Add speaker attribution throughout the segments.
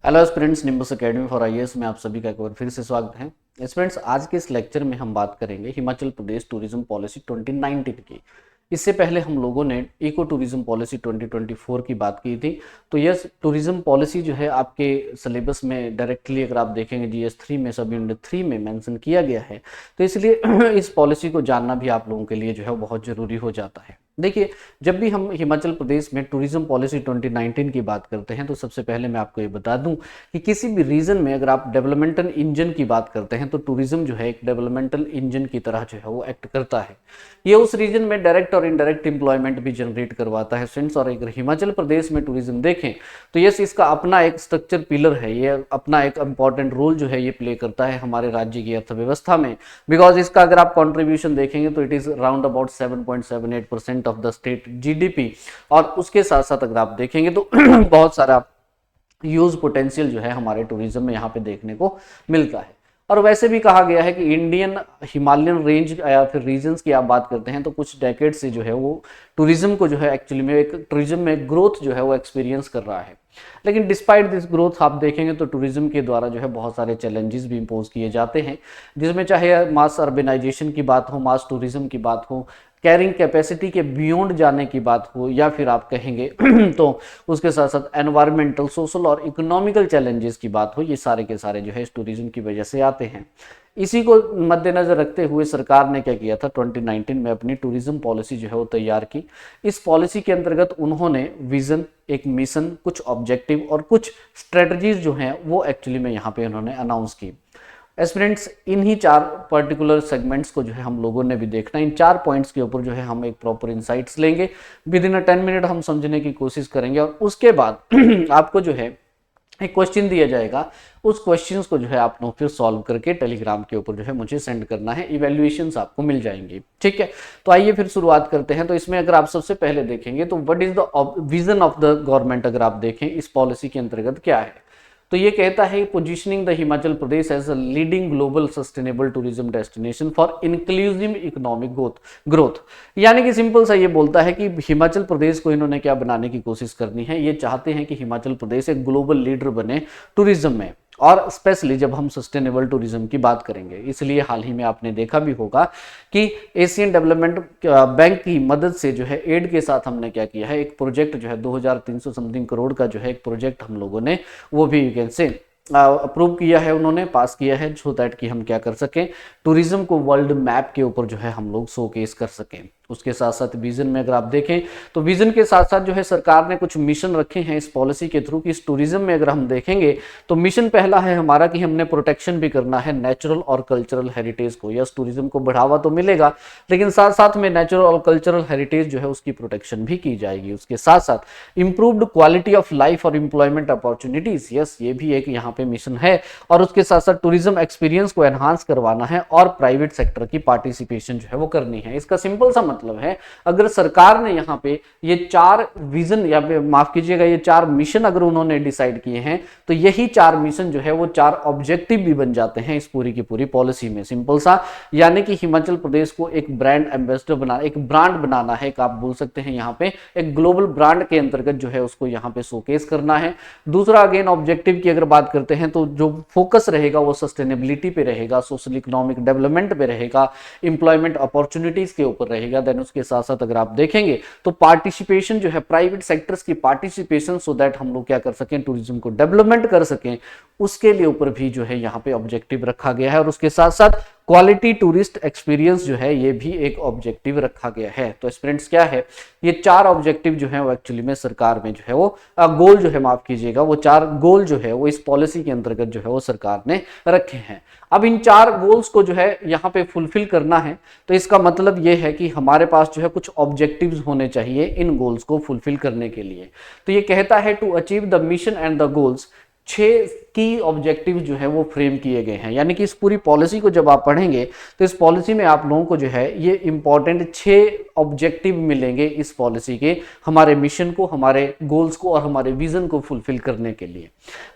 Speaker 1: Hello students, nimbus academy for IAS में आप सभी का एक बार फिर से स्वागत है। स्टूडेंट्स, आज के इस लेक्चर में हम बात करेंगे हिमाचल प्रदेश टूरिज्म पॉलिसी 2019 की। इससे पहले हम लोगों ने इको टूरिज्म पॉलिसी 2024 की बात की थी। तो यह टूरिज्म पॉलिसी जो है आपके सिलेबस में डायरेक्टली अगर आप देखेंगे GS3 में सब यूनिट 3 में मेंशन किया गया है। तो इसलिए इस पॉलिसी को जानना भी आप लोगों के लिए जो है बहुत ज़रूरी हो जाता है। देखिए, जब भी हम हिमाचल प्रदेश में टूरिज्म पॉलिसी 2019 की बात करते हैं तो सबसे पहले मैं आपको ये बता दूं कि किसी भी रीजन में अगर आप डेवलपमेंटल इंजन की बात करते हैं तो टूरिज्म जो है एक डेवलपमेंटल इंजन की तरह जो है वो एक्ट करता है। ये उस रीजन में डायरेक्ट और इनडायरेक्ट एम्प्लॉयमेंट भी जनरेट करवाता है स्टूडेंट्स। और अगर हिमाचल प्रदेश में टूरिज्म देखें तो यस, इसका अपना एक स्ट्रक्चर पिलर है, ये अपना एक इंपॉर्टेंट रोल जो है ये प्ले करता है हमारे राज्य की अर्थव्यवस्था में। बिकॉज इसका अगर आप कॉन्ट्रीब्यूशन देखेंगे तो it is round about 7.78% of the state GDP. और उसके साथ साथ अगर आप देखेंगे तो बहुत सारा यूज पोटेंशियल जो है हमारे टूरिज्म में यहाँ पे देखने को मिलता है। और वैसे भी कहा गया है कि इंडियन हिमालयन रेंज या फिर रीजन्स की आप बात करते हैं तो कुछ डेकेड से जो है वो टूरिज्म को जो है एक्चुअली में एक टूरिज्म में ग्रोथ जो है वो एक्सपीरियंस कर रहा है। लेकिन डिस्पाइट दिस ग्रोथ आप देखेंगे तो टूरिज्म के द्वारा जो है बहुत सारे चैलेंजेस भी इम्पोज किए जाते हैं, जिसमें चाहे मास अर्बेनाइजेशन की बात हो, मास टूरिज्म की बात हो, कैरिंग कैपेसिटी के बियॉन्ड जाने की बात हो, या फिर आप कहेंगे तो उसके साथ साथ एनवायरमेंटल, सोशल और इकोनॉमिकल चैलेंजेस की बात हो, ये सारे के सारे जो है इस टूरिज्म की वजह से आते हैं। इसी को मद्देनजर रखते हुए सरकार ने क्या किया था, 2019 में अपनी टूरिज्म पॉलिसी जो है वो तैयार की। इस पॉलिसी के अंतर्गत उन्होंने विजन, एक मिशन, कुछ ऑब्जेक्टिव और कुछ स्ट्रेटजीज जो हैं वो एक्चुअली में यहाँ पे उन्होंने अनाउंस की। स्टूडेंट्स, इन्हीं चार पर्टिकुलर सेगमेंट्स को जो है हम लोगों ने भी देखना। इन चार पॉइंट्स के ऊपर जो है हम एक प्रॉपर इंसाइट्स लेंगे, विद इन 10 मिनट हम समझने की कोशिश करेंगे। और उसके बाद आपको जो है एक क्वेश्चन दिया जाएगा, उस क्वेश्चंस को जो है आपने फिर सॉल्व करके टेलीग्राम के ऊपर जो है मुझे सेंड करना है। इवैल्यूएशंस आपको मिल जाएंगी, ठीक है। तो आइए फिर शुरुआत करते हैं। तो इसमें अगर आप सबसे पहले देखेंगे तो what is the vision of the government, अगर आप देखें इस पॉलिसी के अंतर्गत क्या है, तो ये कहता है positioning the Himachal Pradesh as a leading global sustainable tourism destination for inclusive economic growth. यानी कि सिंपल सा ये बोलता है कि हिमाचल प्रदेश को इन्होंने क्या बनाने की कोशिश करनी है, ये चाहते हैं कि हिमाचल प्रदेश एक ग्लोबल लीडर बने टूरिज्म में, और स्पेशली जब हम सस्टेनेबल टूरिज्म की बात करेंगे। इसलिए हाल ही में आपने देखा भी होगा कि एशियन डेवलपमेंट बैंक की मदद से जो है एड के साथ हमने क्या किया है, एक प्रोजेक्ट जो है 2300 समथिंग करोड़ का जो है एक प्रोजेक्ट हम लोगों ने वो भी यू कैन से अप्रूव किया है, उन्होंने पास किया है, सो दैट कि हम क्या कर सकें, टूरिज्म को वर्ल्ड मैप के ऊपर जो है हम लोग शोकेस कर सकें। उसके साथ साथ विजन में अगर आप देखें तो विजन के साथ साथ जो है सरकार ने कुछ मिशन रखे हैं इस पॉलिसी के थ्रू कि इस टूरिज्म में अगर हम देखेंगे तो मिशन पहला है हमारा कि हमने प्रोटेक्शन भी करना है नेचुरल और कल्चरल हेरिटेज को। यस, टूरिज्म को बढ़ावा तो मिलेगा, लेकिन साथ साथ में नेचुरल और कल्चरल हेरिटेज जो है उसकी प्रोटेक्शन भी की जाएगी। उसके साथ साथ इंप्रूव्ड क्वालिटी ऑफ लाइफ और एम्प्लॉयमेंट अपॉर्चुनिटीज, यस, ये भी एक यहाँ पे मिशन है। और उसके साथ साथ टूरिज्म एक्सपीरियंस को एनहांस करवाना है और प्राइवेट सेक्टर की पार्टिसिपेशन जो है वो करनी है। इसका सिंपल सा मतलब है, अगर सरकार ने यहाँ पे ये चार विजन या माफ कीजिएगा ये चार मिशन अगर उन्होंने डिसाइड किए हैं तो यही चार मिशन जो है वो चार ऑब्जेक्टिव भी बन जाते हैं इस पूरी की पूरी पॉलिसी में। सिंपल सा, यानी कि हिमाचल प्रदेश को एक ब्रांड एम्बेसडर बना, एक ब्रांड बनाना है, एक आप बोल सकते हैं यहाँ पे एक ग्लोबल ब्रांड के अंतर्गत जो है उसको यहाँ पे शोकेस करना है। दूसरा अगेन ऑब्जेक्टिव की अगर बात करते हैं तो जो फोकस रहेगा वो सस्टेनेबिलिटी पे रहेगा, सोशल इकोनॉमिक डेवलपमेंट पे रहेगा, एम्प्लॉयमेंट अपॉर्चुनिटीज के ऊपर रहेगा। देन उसके साथ साथ अगर आप देखेंगे तो पार्टिसिपेशन जो है प्राइवेट सेक्टर्स की पार्टिसिपेशन, सो दैट हम लोग क्या कर सकें, टूरिज्म को डेवलपमेंट कर सकें, उसके लिए ऊपर भी जो है यहाँ पे ऑब्जेक्टिव रखा गया है। और उसके साथ साथ क्वालिटी टूरिस्ट एक्सपीरियंस जो है ये भी एक ऑब्जेक्टिव रखा गया है। तो स्टूडेंट्स क्या है, ये चार ऑब्जेक्टिव जो है वो एक्चुअली में सरकार में जो है वो गोल जो है, माफ कीजिएगा, वो चार गोल जो है वो इस पॉलिसी के अंतर्गत जो है वो सरकार ने रखे हैं। अब इन चार गोल्स को जो है यहाँ पे फुलफिल करना है, तो इसका मतलब ये है कि हमारे पास जो है कुछ ऑब्जेक्टिव्स होने चाहिए इन गोल्स को फुलफिल करने के लिए। तो ये कहता है to achieve the mission and the goals, 6 की ऑब्जेक्टिव जो है वो फ्रेम किए गए हैं। यानी कि इस पूरी पॉलिसी को जब आप पढ़ेंगे तो इस पॉलिसी में आप लोगों को जो है ये इंपॉर्टेंट 6 ऑब्जेक्टिव मिलेंगे इस पॉलिसी के, हमारे मिशन को, हमारे गोल्स को और हमारे विजन को फुलफिल करने के लिए।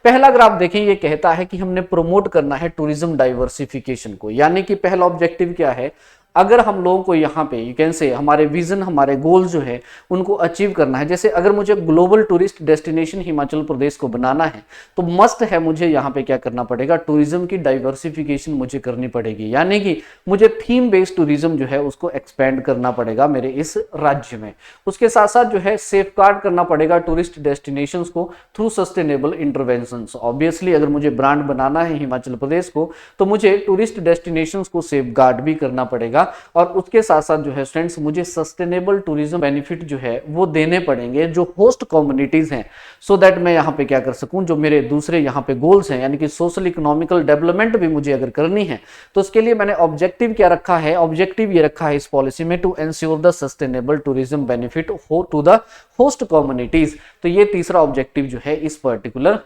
Speaker 1: पहला अगर आप देखें ये कहता है कि हमने प्रमोट करना है टूरिज्म डाइवर्सिफिकेशन को। यानी कि पहला ऑब्जेक्टिव क्या है, अगर हम लोगों को यहाँ पे यू कैन से हमारे विजन, हमारे गोल जो है उनको अचीव करना है, जैसे अगर मुझे global tourist destination Himachal Pradesh को बनाना है तो मस्ट है मुझे यहाँ पे क्या करना पड़ेगा, टूरिज्म की डाइवर्सिफिकेशन मुझे करनी पड़ेगी, यानी कि मुझे थीम बेस्ड टूरिज्म जो है उसको एक्सपेंड करना पड़ेगा मेरे इस राज्य में। उसके साथ साथ जो है सेफ गार्ड करना पड़ेगा टूरिस्ट डेस्टिनेशंस को थ्रू सस्टेनेबल इंटरवेंशंस। ऑब्वियसली अगर मुझे ब्रांड बनाना है हिमाचल प्रदेश को तो मुझे टूरिस्ट डेस्टिनेशंस को सेफ गार्ड भी करना पड़ेगा, और उसके साथ साथ जो है स्टूडेंट्स मुझे सस्टेनेबल टूरिज्म बेनिफिट जो है वो देने पड़ेंगे जो होस्ट कम्युनिटीज हैं, सो दैट मैं यहाँ पे क्या कर सकूं, जो मेरे दूसरे यहाँ पे गोल्स हैं यानी कि सोशल इकोनॉमिकल डेवलपमेंट भी मुझे अगर करनी है तो उसके लिए मैंने ऑब्जेक्टिव क्या रखा है, ऑब्जेक्टिव ये रखा है इस पॉलिसी में, to ensure the sustainable tourism benefit हो टू द होस्ट कम्युनिटीज। तो ये तीसरा ऑब्जेक्टिव जो है इस पर्टिकुलर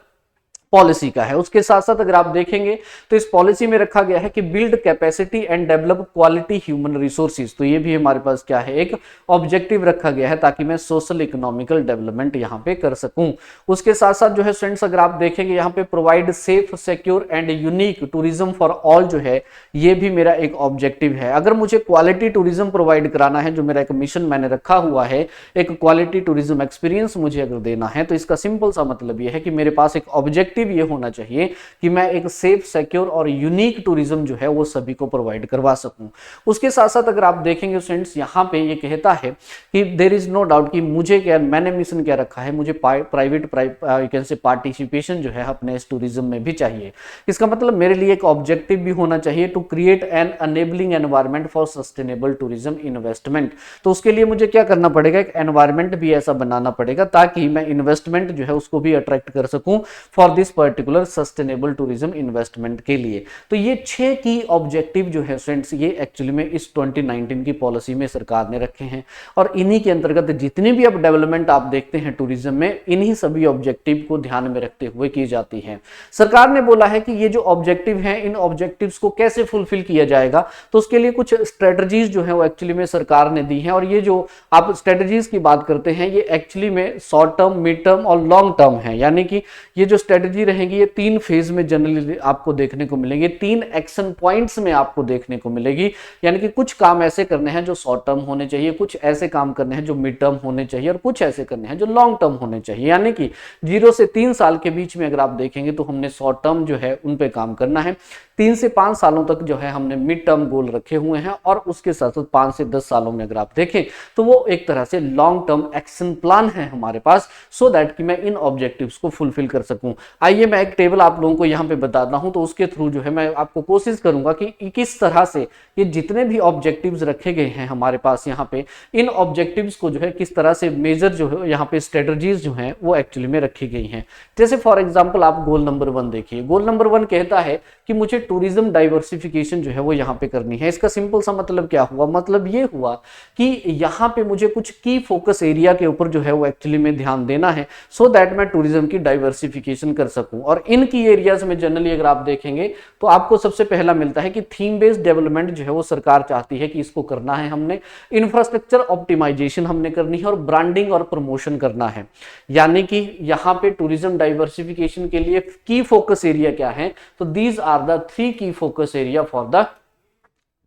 Speaker 1: पॉलिसी का है। उसके साथ साथ अगर आप देखेंगे तो इस पॉलिसी में रखा गया है कि build capacity and develop quality human resources, तो ये भी हमारे पास क्या है, एक ऑब्जेक्टिव रखा गया है ताकि मैं सोशल इकोनॉमिकल डेवलपमेंट यहाँ पे कर सकूं। उसके साथ साथ जो है स्टूडेंट्स अगर आप देखेंगे यहाँ पे provide safe, secure and unique tourism for all जो है ये भी मेरा एक ऑब्जेक्टिव है। अगर मुझे क्वालिटी टूरिज्म प्रोवाइड कराना है, जो मेरा एक मिशन मैंने रखा हुआ है, एक क्वालिटी टूरिज्म एक्सपीरियंस मुझे अगर देना है, तो इसका सिंपल सा मतलब ये है कि मेरे पास एक ऑब्जेक्टिव ये होना चाहिए कि मैं एक सेफ, सिक्योर और यूनिक टूरिज्म जो है वो सभी को प्रोवाइड करवा सकूं। उसके साथ साथ अगर आप देखेंगे फ्रेंड्स यहाँ पे ये कहता है कि देयर इज नो डाउट कि मुझे क्या, मैंने मिशन क्या रखा है, मुझे प्राइवेट कैन से पार्टिसिपेशन जो है अपने इस टूरिज्म में भी चाहिए। इसका मतलब मेरे लिए एक ऑब्जेक्टिव भी होना चाहिए to create an enabling environment for sustainable tourism investment. तो उसके लिए मुझे क्या करना पड़ेगा, एक एनवायरमेंट भी ऐसा बनाना पड़ेगा ताकि मैं इन्वेस्टमेंट जो है उसको भी अट्रैक्ट कर सकूं for this particular sustainable tourism investment के लिए। तो ये 6 की ऑब्जेक्टिव जो है फ्रेंड्स ये एक्चुअली में इस 2019 की पॉलिसी में सरकार ने रखे हैं, और इन्हीं के अंतर्गत जितनी भी अब डेवलपमेंट आप देखते हैं टूरिज्म में, इन्हीं सभी ऑब्जेक्टिव को ध्यान में रखते हुए की जाती है। सरकार ने बोला है कि ये जो ऑब्जेक्टिव हैं, इन ऑब्जेक्टिव्स को कैसे फुलफिल किया जाएगा, तो उसके लिए कुछ स्ट्रेटजीज जो है वो एक्चुअली में सरकार ने दी है। और ये जो आप स्ट्रेटजीज की बात करते हैं ये एक्चुअली में शॉर्ट टर्म, मिड टर्म और लॉन्ग टर्म है, यानी कि ये जो स्ट्रेटजी रहेंगी ये 3 फेज में जनरली आपको देखने को मिलेंगे, 3 एक्शन पॉइंट्स में आपको देखने को मिलेगी। यानी कि कुछ काम ऐसे करने हैं जो शॉर्ट टर्म होने चाहिए, कुछ ऐसे काम करने हैं जो मिड टर्म होने चाहिए, और कुछ ऐसे करने हैं जो लॉन्ग टर्म होने चाहिए। यानी कि 0 से 3 साल के बीच में अगर आप देखेंगे तो हमने शॉर्ट टर्म जो है उन पे काम करना है, 3 से 5 सालों तक जो है हमने मिड टर्म गोल रखे हुए हैं, और उसके साथ साथ 5 से 10 सालों में अगर आप देखें तो वो एक तरह से लॉन्ग टर्म एक्शन प्लान है हमारे पास, सो दैट कि मैं इन ऑब्जेक्टिव्स को फुलफिल कर सकूं। आइए मैं एक टेबल आप लोगों को यहाँ पे बताता हूं, तो उसके थ्रू जो है मैं आपको कोशिश करूंगा कि किस तरह से ये जितने भी ऑब्जेक्टिव्स रखे गए हैं हमारे पास यहाँ पे, इन ऑब्जेक्टिव्स को जो है किस तरह से मेजर जो है यहाँ पे स्ट्रेटजीज जो हैं वो एक्चुअली में रखी गई हैं। जैसे फॉर एग्जांपल आप गोल नंबर 1 देखिए, गोल नंबर 1 कहता है कि मुझे टूरिज्म डाइवर्सिफिकेशन जो है वो यहाँ पे करनी है। इसका सिंपल सा मतलब क्या हुआ, मतलब ये हुआ कि यहाँ पे मुझे कुछ की फोकस एरिया के ऊपर जो है वो एक्चुअली में ध्यान देना है, सो दैट मैं टूरिज्म की डाइवर्सिफिकेशन कर सकूं। और इन की एरियाज में जनरली अगर आप देखेंगे तो आपको सबसे पहला मिलता है कि थीम बेस्ड डेवलपमेंट जो है वो सरकार चाहती है कि इसको करना है हमने, इंफ्रास्ट्रक्चर ऑप्टिमाइजेशन हमने करनी है, और ब्रांडिंग और प्रमोशन करना है। यानी कि यहाँ पे टूरिज्म डाइवर्सिफिकेशन के लिए की फोकस एरिया क्या है, तो दीज आर द 3 की focus area for the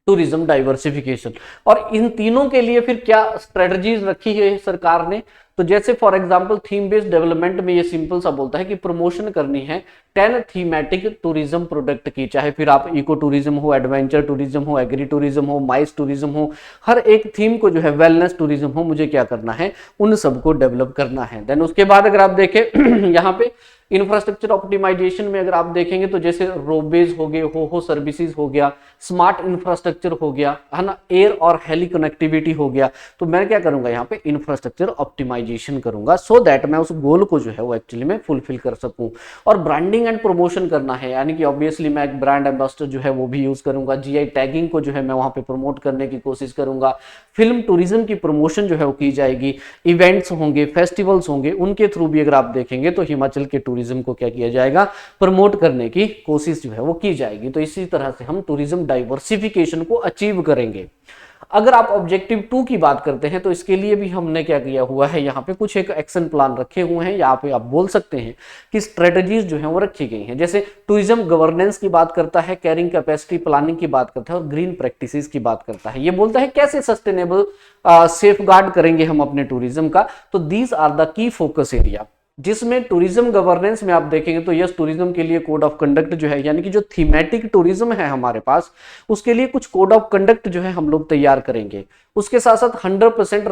Speaker 1: tourism diversification. और इन तीनों के लिए फिर क्या स्ट्रेटजीज रखी है सरकार ने, तो जैसे for example theme based development में ये सिंपल सा बोलता है कि प्रमोशन करनी है 10 थीमेटिक टूरिज्म प्रोडक्ट की, चाहे फिर आप इको टूरिज्म हो, एडवेंचर टूरिज्म हो, एग्री टूरिज्म हो, माइस टूरिज्म हो, हर एक थीम को जो है, वेलनेस टूरिज्म हो, मुझे क्या करना है, उन सबको डेवलप करना है। देन उसके बाद अगर आप देखें यहाँ पे इंफ्रास्ट्रक्चर ऑप्टिमाइजेशन में अगर आप देखेंगे तो जैसे रोडवेज हो गए, हो सर्विसेज हो गया, स्मार्ट इंफ्रास्ट्रक्चर हो गया, है ना, एयर और हेली कनेक्टिविटी हो गया, तो मैं क्या करूंगा यहाँ पे इंफ्रास्ट्रक्चर ऑप्टिमाइजेशन करूंगा, सो दैट मैं उस गोल को जो है वो एक्चुअली में फुलफिल कर सकूं। और ब्रांडिंग एंड प्रमोशन करना है, यानी कि ऑब्वियसली मैं एक ब्रांड एम्बेसडर जो है वो भी यूज करूंगा, जीआई टैगिंग को जो है मैं वहां पे प्रमोट करने की कोशिश करूंगा, फिल्म टूरिज्म की प्रमोशन जो है वो की जाएगी, इवेंट्स होंगे, फेस्टिवल्स होंगे, उनके थ्रू भी अगर आप देखेंगे तो हिमाचल के टूरिज्म को क्या किया जाएगा, प्रमोट करने की कोशिश जो है वो की जाएगी। तो इसी तरह से हम टूरिज्म डाइवर्सिफिकेशन को अचीव करेंगे। अगर आप ऑब्जेक्टिव 2 की बात करते हैं तो इसके लिए भी हमने क्या किया हुआ है, यहाँ पे कुछ एक एक्शन प्लान रखे हुए हैं, यहाँ पे आप बोल सकते हैं कि स्ट्रेटजीज जो है वो रखी गई हैं। जैसे टूरिज्म गवर्नेंस की बात करता है, कैरिंग कैपेसिटी प्लानिंग की बात करता है और ग्रीन प्रैक्टिसेस की बात करता है। ये बोलता है कैसे सस्टेनेबल सेफ गार्ड करेंगे हम अपने टूरिज्म का। तो these are the key focus area, जिसमें टूरिज्म गवर्नेंस में आप देखेंगे तो यस, टूरिज्म के लिए कोड ऑफ कंडक्ट जो है, यानी कि जो थीमेटिक टूरिज्म है हमारे पास, उसके लिए कुछ कोड ऑफ कंडक्ट जो है हम लोग तैयार करेंगे। उसके साथ साथ 100%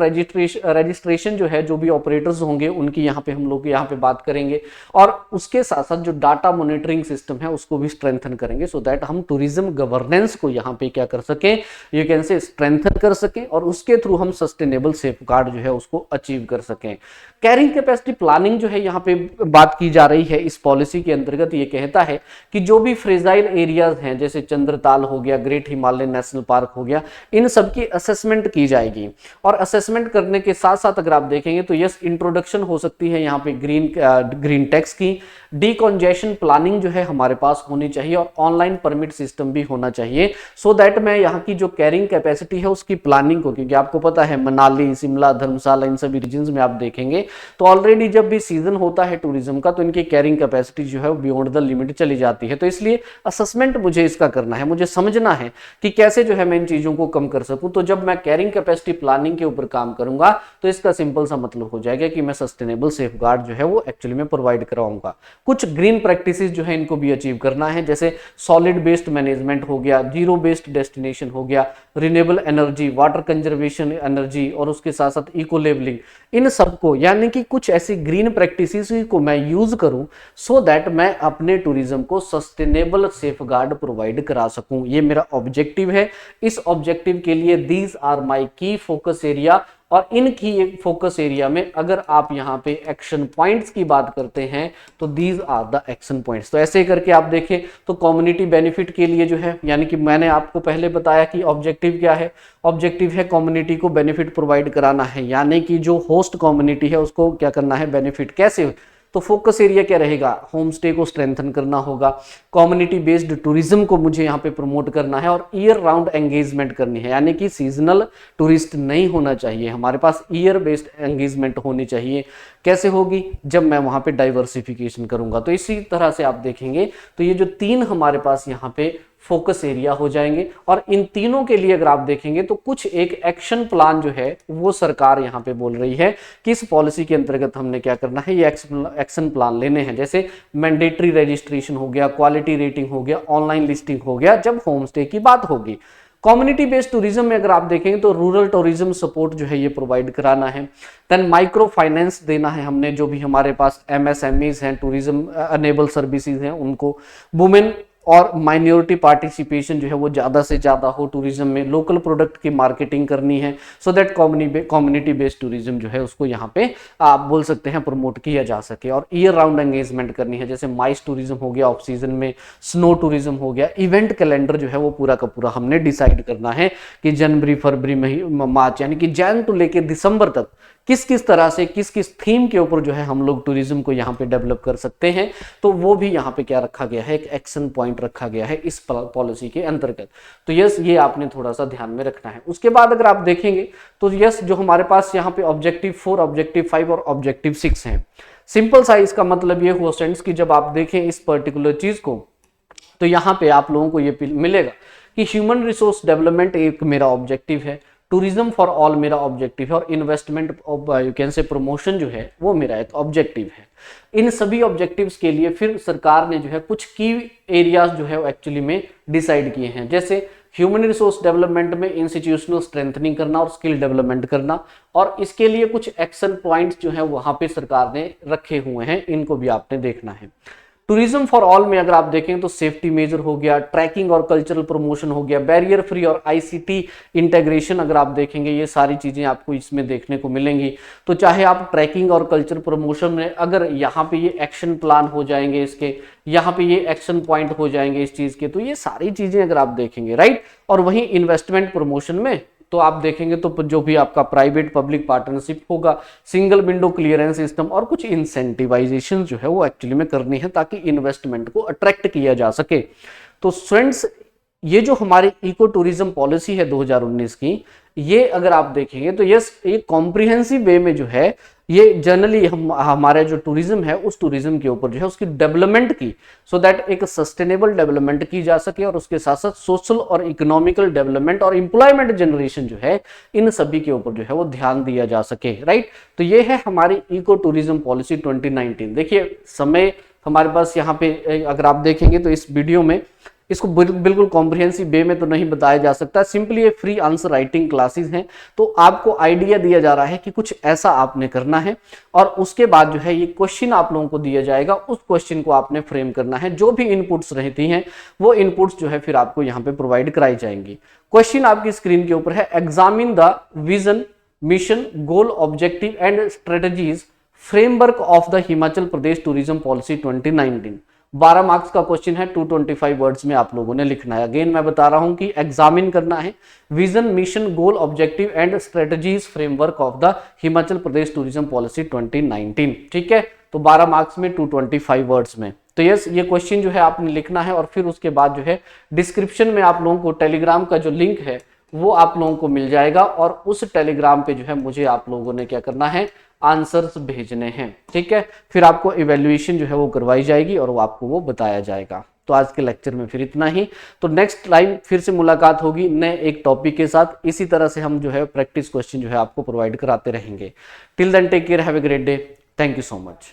Speaker 1: रजिस्ट्रेशन जो है, जो भी ऑपरेटर्स होंगे उनकी यहाँ पे हम लोग यहाँ पे बात करेंगे, और उसके साथ साथ जो डाटा मॉनिटरिंग सिस्टम है उसको भी स्ट्रेंथन करेंगे, सो दैट हम टूरिज्म गवर्नेंस को यहाँ पे क्या कर सकें, यू कैन से स्ट्रेंथन कर सकें, और उसके थ्रू हम सस्टेनेबल सेफ गार्ड जो है उसको अचीव कर सकें। कैरिंग कैपेसिटी प्लानिंग जो है यहाँ पे बात की जा रही है इस पॉलिसी के अंतर्गत, ये कहता है कि जो भी फ्रेजाइल एरियाज हैं, जैसे चंद्रताल हो गया, ग्रेट हिमालयन नेशनल पार्क हो गया, इन सब की असेसमेंट की जाएगी। और असेसमेंट करने के साथ साथ अगर आप देखेंगे तो यस, इंट्रोडक्शन हो सकती है यहाँ पे ग्रीन टैक्स की, डीकॉन्जेशन प्लानिंग जो है हमारे पास होनी चाहिए, और ऑनलाइन परमिट सिस्टम भी होना चाहिए, सो दैट मैं यहाँ की जो कैरिंग कैपेसिटी है उसकी प्लानिंग को, क्योंकि आपको पता है मनाली, शिमला, धर्मशाला, इन सभी रीजन में आप देखेंगे तो ऑलरेडी जब भी सीजन होता है टूरिज्म का तो इनकी कैरिंग कैपेसिटी जो है बियॉन्ड द लिमिट चली जाती है। तो इसलिए असेसमेंट मुझे इसका करना है, मुझे समझना है कि कैसे जो है मैं इन चीजों को कम कर सकूं। तो जब मैं कैरिंग कैपेसिटी प्लानिंग के ऊपर काम करूंगा तो इसका सिंपल सा मतलब हो जाएगा कि मैं सस्टेनेबल सेफ गार्ड जो है वो एक्चुअली में प्रोवाइड कराऊंगा। कुछ ग्रीन प्रैक्टिसेस जो है इनको भी अचीव करना है, जैसे सॉलिड बेस्ड मैनेजमेंट हो गया, जीरो बेस्ड डेस्टिनेशन हो गया, renewable energy, water conservation energy, और उसके साथ साथ इको लेवलिंग, इन सबको, यानी कि कुछ ऐसी ग्रीन प्रैक्टिसेस को मैं यूज करूं सो दैट मैं अपने टूरिज्म को सस्टेनेबल सेफ गार्ड प्रोवाइड करा सकूं। ये मेरा ऑब्जेक्टिव है। इस ऑब्जेक्टिव के लिए दीज आर माय की फोकस एरिया, और इन की फोकस एरिया में अगर आप यहाँ पे एक्शन पॉइंट्स की बात करते हैं तो these are the action points. तो ऐसे करके आप देखें तो कम्युनिटी बेनिफिट के लिए जो है, यानी कि मैंने आपको पहले बताया कि ऑब्जेक्टिव क्या है, ऑब्जेक्टिव है कम्युनिटी को बेनिफिट प्रोवाइड कराना है, यानी कि जो होस्ट कम्युनिटी है उसको क्या करना है, बेनिफिट कैसे। तो फोकस एरिया क्या रहेगा, होम स्टे को स्ट्रेंथन करना होगा, कम्युनिटी बेस्ड टूरिज्म को मुझे यहाँ पे प्रमोट करना है, और ईयर राउंड एंगेजमेंट करनी है, यानी कि सीजनल टूरिस्ट नहीं होना चाहिए, हमारे पास ईयर बेस्ड एंगेजमेंट होनी चाहिए। कैसे होगी, जब मैं वहाँ पे डाइवर्सिफिकेशन करूंगा। तो इसी तरह से आप देखेंगे तो ये जो तीन हमारे पास यहाँ पे फोकस एरिया हो जाएंगे, और इन तीनों के लिए अगर आप देखेंगे तो कुछ एक एक्शन प्लान जो है वो सरकार यहाँ पे बोल रही है कि इस पॉलिसी के अंतर्गत हमने क्या करना है, ये एक्शन प्लान लेने हैं। जैसे मैंडेटरी रजिस्ट्रेशन हो गया, क्वालिटी रेटिंग हो गया, ऑनलाइन लिस्टिंग हो गया, जब होम स्टे की बात होगी। कम्युनिटी बेस्ड टूरिज्म में अगर आप देखेंगे तो रूरल टूरिज्म सपोर्ट जो है ये प्रोवाइड कराना है। देन माइक्रो फाइनेंस देना है हमने, जो भी हमारे पास एमएसएमईज हैं, टूरिज्म अनेबल सर्विसेज हैं उनको, वुमेन और माइनॉरिटी पार्टिसिपेशन जो है वो ज़्यादा से ज़्यादा हो टूरिज्म में, लोकल प्रोडक्ट की मार्केटिंग करनी है, so that community based tourism जो है उसको यहाँ पे आप बोल सकते हैं प्रमोट किया जा सके, और ईयर राउंड एंगेजमेंट करनी है, जैसे माइस टूरिज्म हो गया ऑफ सीजन में, स्नो टूरिज्म हो गया, इवेंट कैलेंडर जो है वो पूरा का पूरा हमने डिसाइड करना है कि जनवरी, फरवरी, मार्च, यानी कि जैन टू लेके दिसंबर तक किस किस तरह से किस किस थीम के ऊपर जो है हम लोग टूरिज्म को यहाँ पे डेवलप कर सकते हैं। तो वो भी यहाँ पे क्या रखा गया है, एक एक्शन पॉइंट रखा गया है इस पॉलिसी के अंतर्गत। तो यस, ये आपने थोड़ा सा ध्यान में रखना है। उसके बाद अगर आप देखेंगे तो यस, जो हमारे पास यहाँ पे ऑब्जेक्टिव 4, ऑब्जेक्टिव 5 और ऑब्जेक्टिव 6 है। सिंपल सा इसका मतलब ये हुआ स्टूडेंट्स की जब आप देखें इस पर्टिकुलर चीज को तो यहाँ पे आप लोगों को ये मिलेगा कि ह्यूमन रिसोर्स डेवलपमेंट एक मेरा ऑब्जेक्टिव है, टूरिज्म फॉर ऑल मेरा ऑब्जेक्टिव है, और investment you can say promotion जो है वो मेरा एक ऑब्जेक्टिव है। इन सभी ऑब्जेक्टिव्स के लिए फिर सरकार ने जो है कुछ की एरियाज जो है वो एक्चुअली में डिसाइड किए हैं, जैसे ह्यूमन रिसोर्स डेवलपमेंट में इंस्टीट्यूशनल स्ट्रेंथनिंग करना और स्किल डेवलपमेंट करना, और इसके लिए कुछ एक्शन पॉइंट्स जो है वहां पे सरकार ने रखे हुए हैं, इनको भी आपने देखना है। टूरिज्म फॉर ऑल में अगर आप देखें तो सेफ्टी मेजर हो गया, ट्रैकिंग और कल्चरल प्रमोशन हो गया, बैरियर फ्री और आईसीटी इंटीग्रेशन अगर आप देखेंगे, ये सारी चीजें आपको इसमें देखने को मिलेंगी। तो चाहे आप ट्रैकिंग और कल्चर प्रमोशन में अगर यहाँ पे ये एक्शन प्लान हो जाएंगे, इसके यहाँ पे ये एक्शन पॉइंट हो जाएंगे इस चीज के, तो ये सारी चीजें अगर आप देखेंगे, राइट। और वहीं इन्वेस्टमेंट प्रमोशन में तो आप देखेंगे तो जो भी आपका प्राइवेट पब्लिक पार्टनरशिप होगा, सिंगल विंडो क्लियरेंस सिस्टम और कुछ इंसेंटिवाइजेशन जो है वो एक्चुअली में करनी है ताकि इन्वेस्टमेंट को अट्रैक्ट किया जा सके। तो स्टूडेंट्स ये जो हमारी इको टूरिज्म पॉलिसी है 2019 की, ये अगर आप देखेंगे तो ये कॉम्प्रिहेंसिव वे में जो है ये जनरली हमारे जो टूरिज्म है उस टूरिज्म के ऊपर जो है उसकी डेवलपमेंट की, सो दैट एक सस्टेनेबल डेवलपमेंट की जा सके और उसके साथ साथ सोशल और इकोनॉमिकल डेवलपमेंट और एम्प्लॉयमेंट जनरेशन जो है इन सभी के ऊपर जो है वो ध्यान दिया जा सके, राइट। तो ये है हमारी इको टूरिज्म पॉलिसी 2019। देखिए समय हमारे पास यहाँ पे अगर आप देखेंगे तो इस वीडियो में इसको बिल्कुल कॉम्प्रिहेंसिव वे में तो नहीं बताया जा सकता, सिंपली ये फ्री आंसर राइटिंग क्लासेस हैं। तो आपको आइडिया दिया जा रहा है कि कुछ ऐसा आपने करना है और उसके बाद जो है ये क्वेश्चन आप लोगों को दिया जाएगा, उस क्वेश्चन को आपने फ्रेम करना है। जो भी इनपुट्स रहती हैं वो इनपुट्स जो है फिर आपको यहाँ पे प्रोवाइड कराई जाएंगी। क्वेश्चन आपकी स्क्रीन के ऊपर है, examine the vision, mission, goal, objective and strategies framework of the Himachal Pradesh tourism policy 2019। 12 marks का क्वेश्चन है, 225 वर्ड्स में आप लोगों ने लिखना है। अगेन मैं बता रहा हूं कि एग्जामिन करना है vision, mission, goal, objective and strategies framework of the Himachal Pradesh tourism policy 2019। ठीक है, तो 12 मार्क्स में 225 वर्ड्स में। तो यस, ये क्वेश्चन जो है आपने लिखना है और फिर उसके बाद जो है डिस्क्रिप्शन में आप लोगों को टेलीग्राम का जो लिंक है वो आप लोगों को मिल जाएगा और उस टेलीग्राम पे जो है मुझे आप लोगों ने क्या करना है, आंसर्स भेजने हैं। ठीक है, फिर आपको इवैल्यूएशन जो है वो करवाई जाएगी और वो आपको वो बताया जाएगा। तो आज के लेक्चर में फिर इतना ही। तो नेक्स्ट टाइम फिर से मुलाकात होगी नए एक टॉपिक के साथ। इसी तरह से हम जो है प्रैक्टिस क्वेश्चन जो है आपको प्रोवाइड कराते रहेंगे। Till then take care, have a great day, thank you so much.